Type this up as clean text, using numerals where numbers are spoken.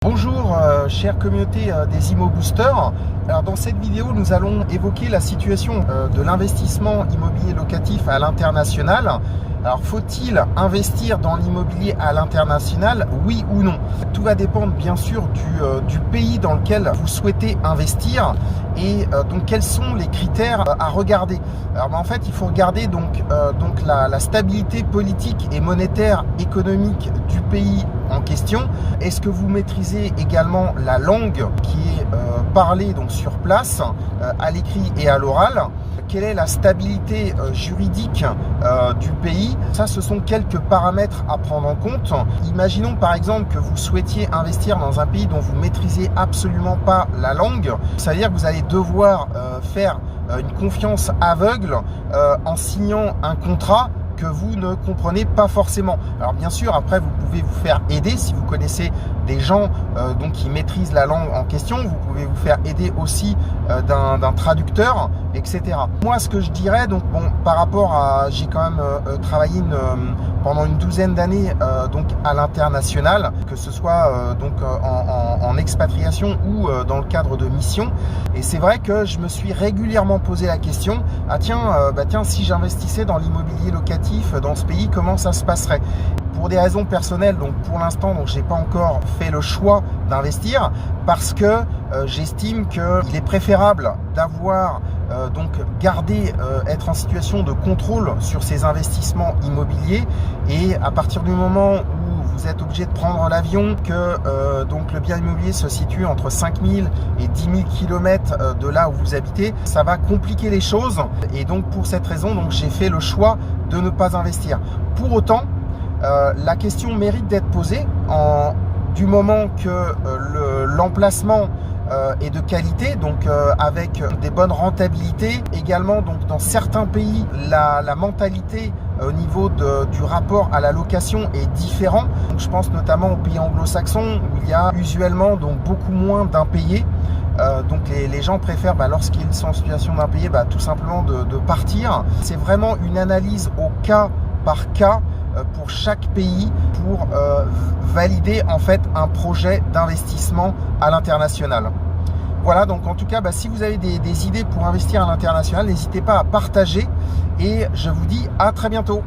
Bonjour chère communauté des Immo Boosters. Alors dans cette vidéo nous allons évoquer la situation de l'investissement immobilier locatif à l'international. Alors faut-il investir dans l'immobilier à l'international, oui ou non? Tout va dépendre bien sûr du pays dans lequel vous souhaitez investir et donc quels sont les critères à regarder. Alors en fait il faut regarder donc la stabilité politique et monétaire économique du pays en question. Est-ce que vous maîtrisez également la langue qui est parlée donc sur place, à l'écrit et à l'oral? Quelle est la stabilité juridique du pays? Ça, ce sont quelques paramètres à prendre en compte. Imaginons par exemple que vous souhaitiez investir dans un pays dont vous maîtrisez absolument pas la langue. Ça veut dire que vous allez devoir faire une confiance aveugle en signant un contrat que vous ne comprenez pas forcément. Alors bien sûr, après vous pouvez vous faire aider si vous connaissez des gens donc qui maîtrisent la langue en question. Vous pouvez vous faire aider aussi d'un traducteur, etc. Moi, ce que je dirais, donc bon, par rapport à, j'ai quand même travaillé pendant une douzaine d'années donc à l'international, que ce soit en expatriation ou dans le cadre de mission. Et c'est vrai que je me suis régulièrement posé la question, tiens, si j'investissais dans l'immobilier locatif dans ce pays, comment ça se passerait? Pour des raisons personnelles, donc pour l'instant, donc j'ai pas encore fait le choix d'investir parce que j'estime qu'il est préférable d'avoir être en situation de contrôle sur ses investissements immobiliers, et à partir du moment où vous êtes obligé de prendre l'avion, que donc le bien immobilier se situe entre 5000 et 10 000 km de là où vous habitez, ça va compliquer les choses. Et donc pour cette raison, donc j'ai fait le choix de ne pas investir. Pour autant, la question mérite d'être posée du moment que l'emplacement est de qualité, donc avec des bonnes rentabilités. Également, donc dans certains pays, la mentalité au niveau du rapport à la location est différent. Donc, je pense notamment aux pays anglo-saxons où il y a usuellement donc beaucoup moins d'impayés. Donc les gens préfèrent lorsqu'ils sont en situation d'impayé tout simplement de partir. C'est vraiment une analyse au cas par cas pour chaque pays pour valider en fait un projet d'investissement à l'international. Voilà, donc en tout cas, si vous avez des idées pour investir à l'international, n'hésitez pas à partager et je vous dis à très bientôt.